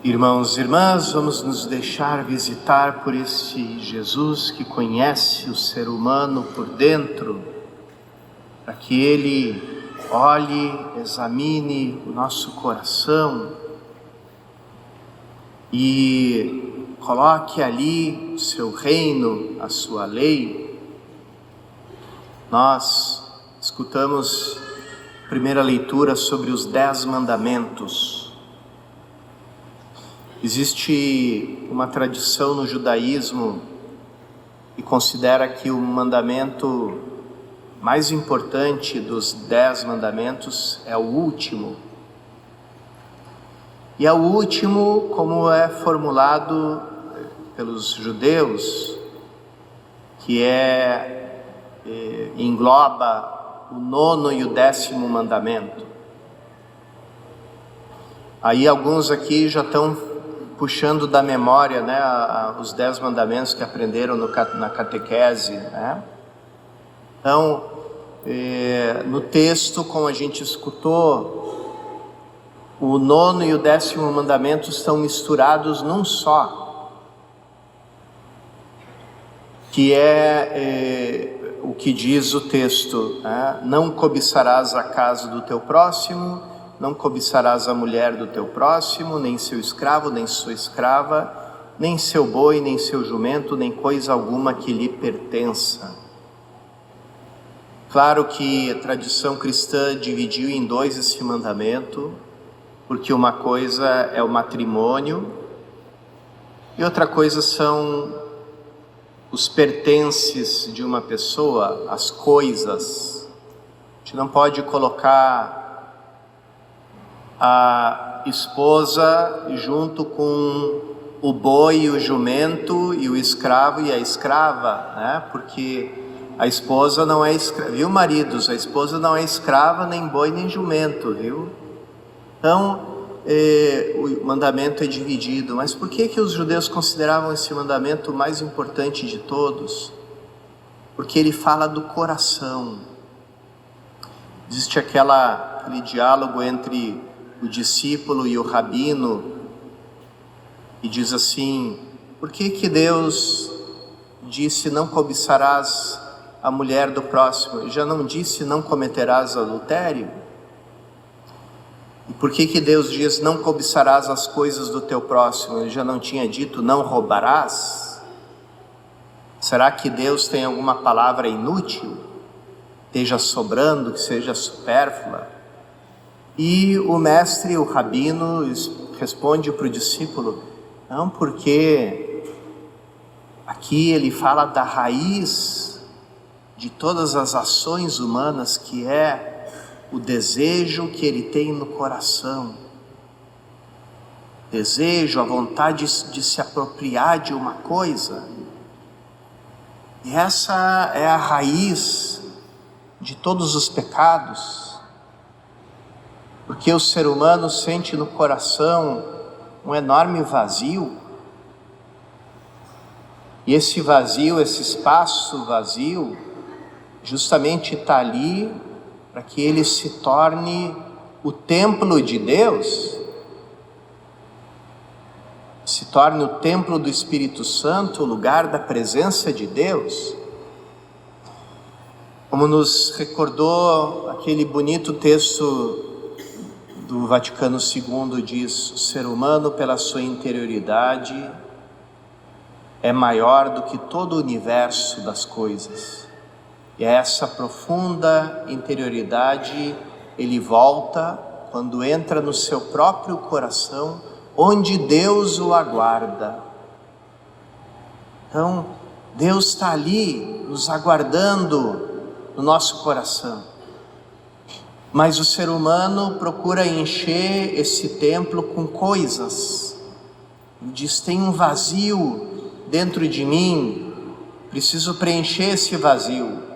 Irmãos e irmãs, vamos nos deixar visitar por esse Jesus que conhece o ser humano por dentro, para que Ele olhe, examine o nosso coração e coloque ali o seu reino, a sua lei. Nós escutamos a primeira leitura sobre os 10 mandamentos. Existe uma tradição no judaísmo que considera que o mandamento mais importante dos 10 mandamentos é o último. E é o último, como é formulado pelos judeus, que engloba o 9º e o 10º mandamento. Aí alguns aqui já estão puxando da memória, os 10 mandamentos que aprenderam na catequese, né? Então, no texto, como a gente escutou, o 9º e o 10º mandamento estão misturados num só, que é o que diz o texto, né? Não cobiçarás a casa do teu próximo, não cobiçarás a mulher do teu próximo, nem seu escravo, nem sua escrava, nem seu boi, nem seu jumento, nem coisa alguma que lhe pertença. Claro que a tradição cristã dividiu em 2 esse mandamento, porque uma coisa é o matrimônio e outra coisa são os pertences de uma pessoa, as coisas. A gente não pode colocar a esposa junto com o boi, o jumento e o escravo e a escrava, né? Porque a esposa não é escrava, viu, maridos? A esposa não é escrava, nem boi, nem jumento, viu? Então, o mandamento é dividido. Mas por que os judeus consideravam esse mandamento o mais importante de todos? Porque ele fala do coração. Existe aquele diálogo entre o discípulo e o rabino, e diz assim: por que Deus disse não cobiçarás a mulher do próximo? Ele já não disse não cometerás adultério? E por que Deus diz não cobiçarás as coisas do teu próximo? Ele já não tinha dito não roubarás? Será que Deus tem alguma palavra inútil, esteja sobrando, que seja supérflua? E o mestre, o rabino, responde para o discípulo: não, porque aqui ele fala da raiz de todas as ações humanas, que é o desejo que ele tem no coração. Desejo, a vontade de se apropriar de uma coisa. E essa é a raiz de todos os pecados. Porque o ser humano sente no coração um enorme vazio. E esse vazio, esse espaço vazio, justamente está ali para que ele se torne o templo de Deus, se torne o templo do Espírito Santo, o lugar da presença de Deus. Como nos recordou aquele bonito texto do Vaticano II, diz: o ser humano, pela sua interioridade, é maior do que todo o universo das coisas. E a essa profunda interioridade ele volta quando entra no seu próprio coração, onde Deus o aguarda. Então, Deus está ali nos aguardando no nosso coração. Mas o ser humano procura encher esse templo com coisas. Ele diz: tem um vazio dentro de mim, preciso preencher esse vazio.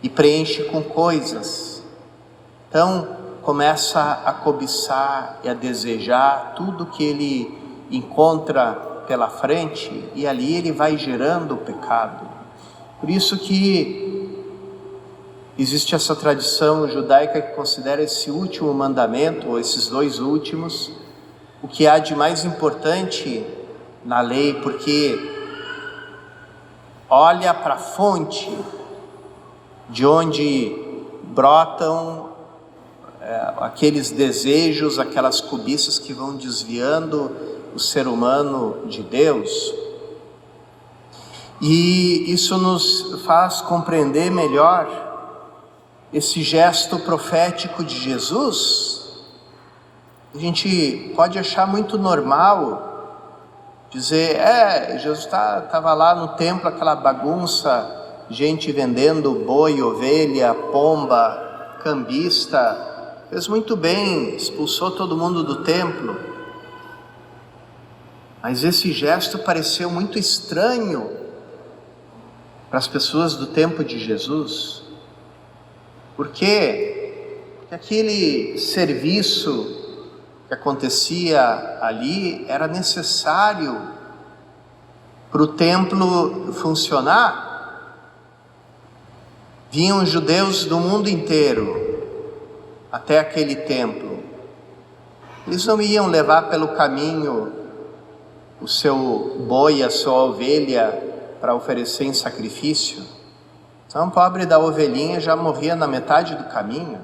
E preenche com coisas. Então começa a cobiçar e a desejar tudo que ele encontra pela frente, e ali ele vai gerando o pecado. Por isso que existe essa tradição judaica que considera esse último mandamento, ou esses 2 últimos, o que há de mais importante na lei, porque olha para a fonte de onde brotam aqueles desejos, aquelas cobiças que vão desviando o ser humano de Deus. E isso nos faz compreender melhor esse gesto profético de Jesus. A gente pode achar muito normal dizer, Jesus estava lá no templo, aquela bagunça, gente vendendo boi, ovelha, pomba, cambista, fez muito bem, expulsou todo mundo do templo. Mas esse gesto pareceu muito estranho para as pessoas do tempo de Jesus. Por quê? Porque aquele serviço que acontecia ali era necessário para o templo funcionar. Vinham judeus do mundo inteiro até aquele templo. Eles não iam levar pelo caminho o seu boi, a sua ovelha para oferecer em sacrifício. Então o pobre da ovelhinha já morria na metade do caminho.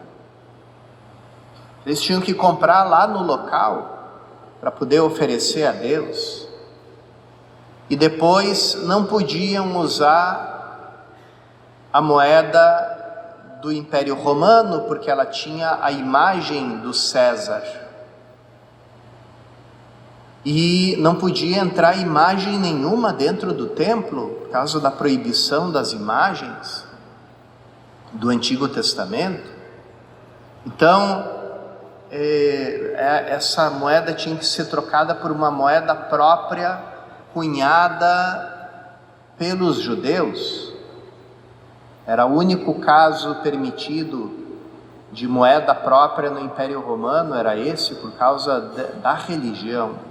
Eles tinham que comprar lá no local para poder oferecer a Deus. E depois não podiam usar a moeda do Império Romano, porque ela tinha a imagem do César. E não podia entrar imagem nenhuma dentro do templo, por causa da proibição das imagens do Antigo Testamento. Então, essa moeda tinha que ser trocada por uma moeda própria, cunhada pelos judeus. Era o único caso permitido de moeda própria no Império Romano, era esse, por causa da religião.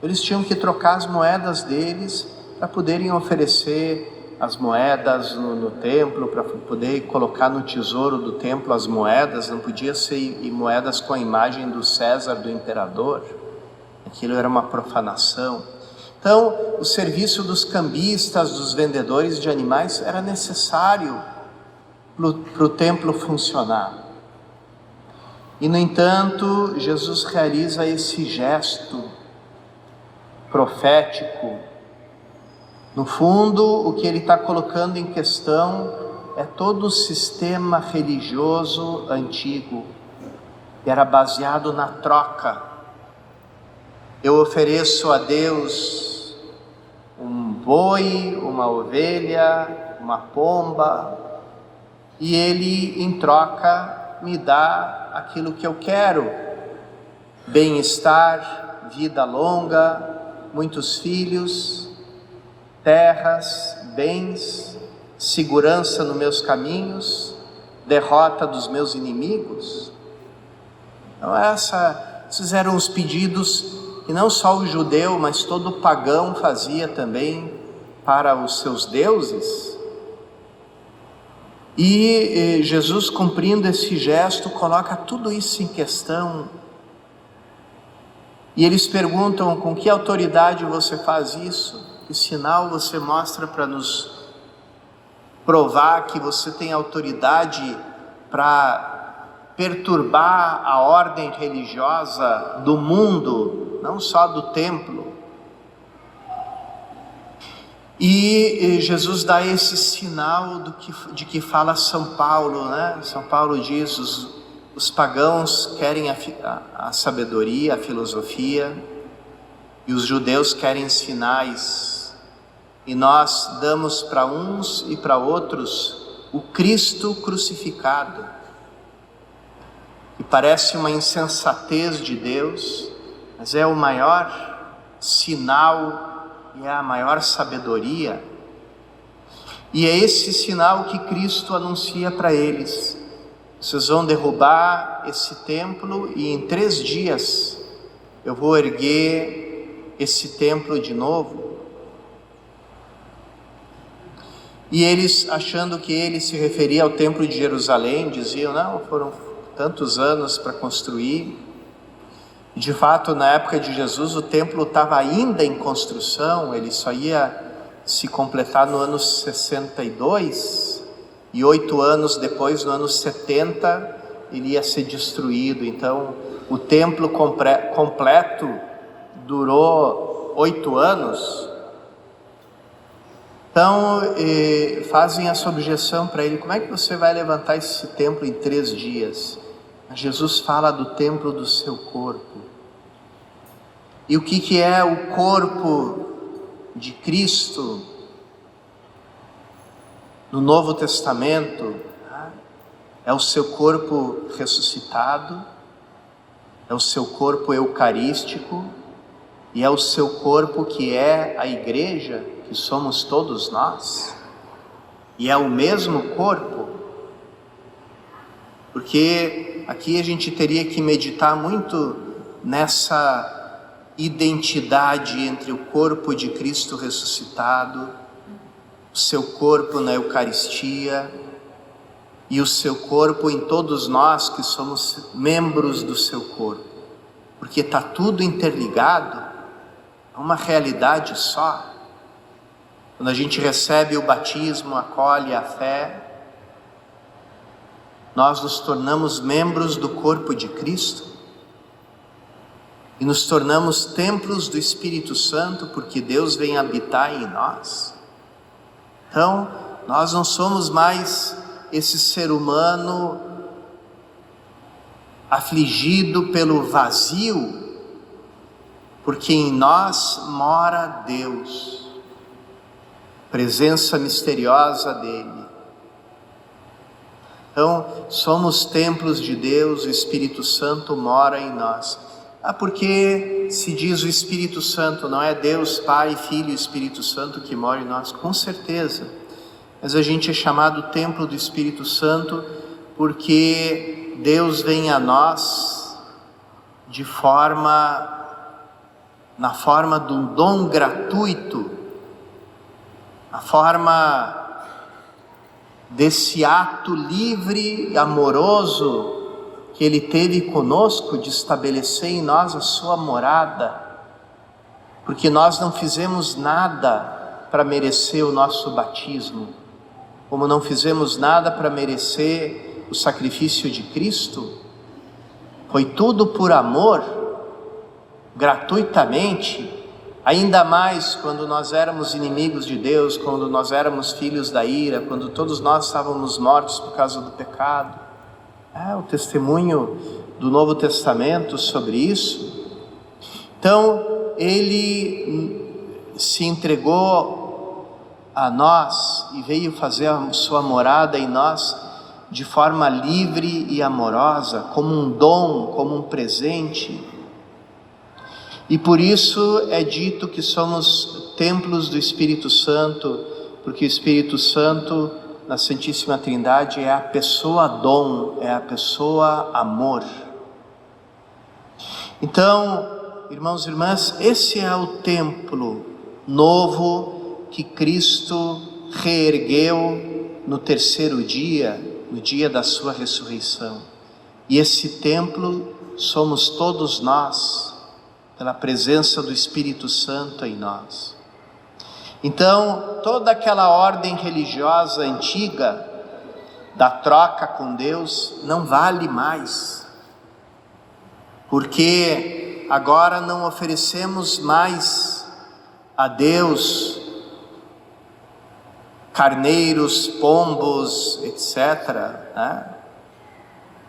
Eles tinham que trocar as moedas deles para poderem oferecer as moedas no templo, para poder colocar no tesouro do templo as moedas. Não podia ser moedas com a imagem do César, do imperador. Aquilo era uma profanação. Então, o serviço dos cambistas, dos vendedores de animais, era necessário para o templo funcionar. E, no entanto, Jesus realiza esse gesto profético. No fundo, o que ele está colocando em questão é todo o sistema religioso antigo, que era baseado na troca. Eu ofereço a Deus um boi, uma ovelha, uma pomba, e Ele, em troca, me dá aquilo que eu quero: bem-estar, vida longa, muitos filhos, terras, bens, segurança nos meus caminhos, derrota dos meus inimigos. Então esses eram os pedidos que não só o judeu, mas todo pagão fazia também para os seus deuses. E Jesus, cumprindo esse gesto, coloca tudo isso em questão. E eles perguntam: com que autoridade você faz isso? Que sinal você mostra para nos provar que você tem autoridade para perturbar a ordem religiosa do mundo, não só do templo? E Jesus dá esse sinal de que fala São Paulo, né? São Paulo diz: os pagãos querem a sabedoria, a filosofia, e os judeus querem sinais, e nós damos para uns e para outros o Cristo crucificado, que parece uma insensatez de Deus, mas é o maior sinal e é a maior sabedoria. E é esse sinal que Cristo anuncia para eles: vocês vão derrubar esse templo e em 3 dias eu vou erguer esse templo de novo. E eles, achando que ele se referia ao templo de Jerusalém, diziam: não, foram tantos anos para construir. De fato, na época de Jesus, o templo estava ainda em construção, ele só ia se completar no ano 62, e 8 anos depois, no ano 70, ele ia ser destruído. Então, o templo completo durou 8 anos. Então, fazem essa objeção para ele: como é que você vai levantar esse templo em 3 dias? Jesus fala do templo do seu corpo. E o que é o corpo de Cristo no Novo Testamento? É o seu corpo ressuscitado, é o seu corpo eucarístico, e é o seu corpo que é a igreja, que somos todos nós, e é o mesmo corpo. Porque aqui a gente teria que meditar muito nessa identidade entre o corpo de Cristo ressuscitado, o seu corpo na Eucaristia e o seu corpo em todos nós que somos membros do seu corpo, porque está tudo interligado, é uma realidade só. Quando a gente recebe o batismo, acolhe a fé, nós nos tornamos membros do corpo de Cristo e nos tornamos templos do Espírito Santo, porque Deus vem habitar em nós. Então, nós não somos mais esse ser humano afligido pelo vazio, porque em nós mora Deus, presença misteriosa dele. Então, somos templos de Deus, o Espírito Santo mora em nós. Porque se diz o Espírito Santo, não é Deus, Pai, Filho e Espírito Santo que mora em nós? Com certeza. Mas a gente é chamado templo do Espírito Santo porque Deus vem a nós na forma de um dom gratuito, na forma desse ato livre e amoroso que Ele teve conosco de estabelecer em nós a sua morada, porque nós não fizemos nada para merecer o nosso batismo, como não fizemos nada para merecer o sacrifício de Cristo. Foi tudo por amor, gratuitamente, ainda mais quando nós éramos inimigos de Deus, quando nós éramos filhos da ira, quando todos nós estávamos mortos por causa do pecado. O testemunho do Novo Testamento sobre isso. Então, Ele se entregou a nós e veio fazer a sua morada em nós de forma livre e amorosa, como um dom, como um presente. E por isso é dito que somos templos do Espírito Santo, porque o Espírito Santo na Santíssima Trindade é a pessoa dom, é a pessoa amor. Então, irmãos e irmãs, esse é o templo novo que Cristo reergueu no 3º dia, no dia da sua ressurreição. E esse templo somos todos nós, pela presença do Espírito Santo em nós. Então, toda aquela ordem religiosa antiga da troca com Deus não vale mais, porque agora não oferecemos mais a Deus carneiros, pombos, etc., né?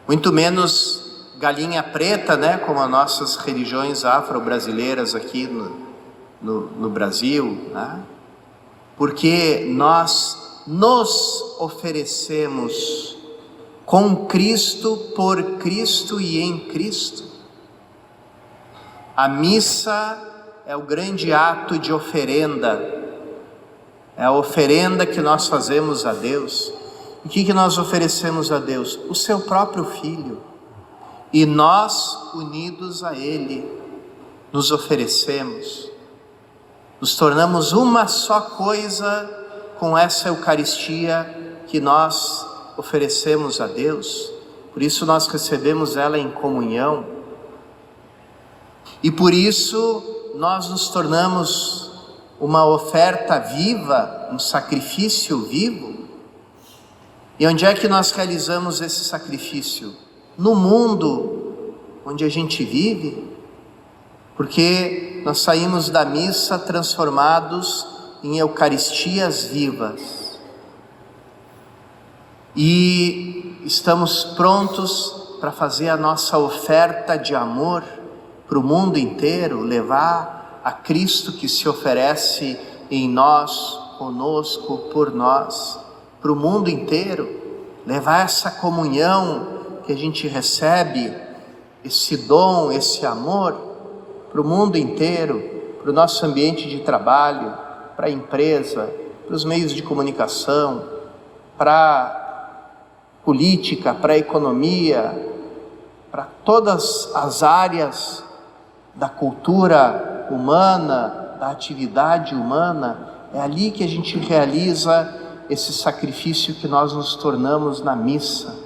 Muito menos galinha preta, né? Como as nossas religiões afro-brasileiras aqui no Brasil, né? Porque nós nos oferecemos com Cristo, por Cristo e em Cristo. A missa é o grande ato de oferenda, é a oferenda que nós fazemos a Deus. O que nós oferecemos a Deus? O seu próprio Filho. E nós, unidos a Ele, nos oferecemos. Nos tornamos uma só coisa com essa Eucaristia que nós oferecemos a Deus. Por isso nós recebemos ela em comunhão. E por isso nós nos tornamos uma oferta viva, um sacrifício vivo. E onde é que nós realizamos esse sacrifício? No mundo onde a gente vive, porque nós saímos da missa transformados em Eucaristias vivas. E estamos prontos para fazer a nossa oferta de amor para o mundo inteiro, levar a Cristo que se oferece em nós, conosco, por nós, para o mundo inteiro, levar essa comunhão que a gente recebe, esse dom, esse amor, para o mundo inteiro, para o nosso ambiente de trabalho, para a empresa, para os meios de comunicação, para a política, para a economia, para todas as áreas da cultura humana, da atividade humana. É ali que a gente realiza esse sacrifício que nós nos tornamos na missa.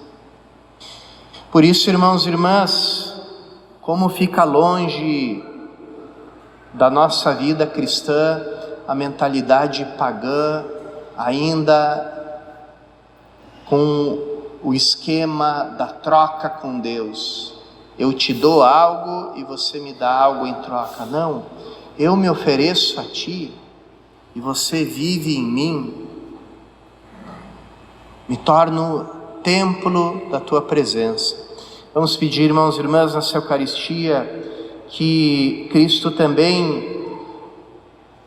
Por isso, irmãos e irmãs, como fica longe da nossa vida cristã a mentalidade pagã, ainda com o esquema da troca com Deus. Eu te dou algo e você me dá algo em troca. Não, eu me ofereço a ti e você vive em mim. Me torno templo da tua presença. Vamos pedir, irmãos e irmãs, nessa Eucaristia, que Cristo também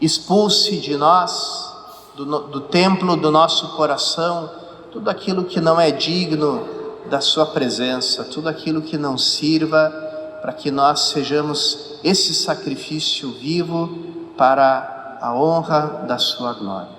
expulse de nós, do templo do nosso coração, tudo aquilo que não é digno da sua presença, tudo aquilo que não sirva para que nós sejamos esse sacrifício vivo para a honra da sua glória.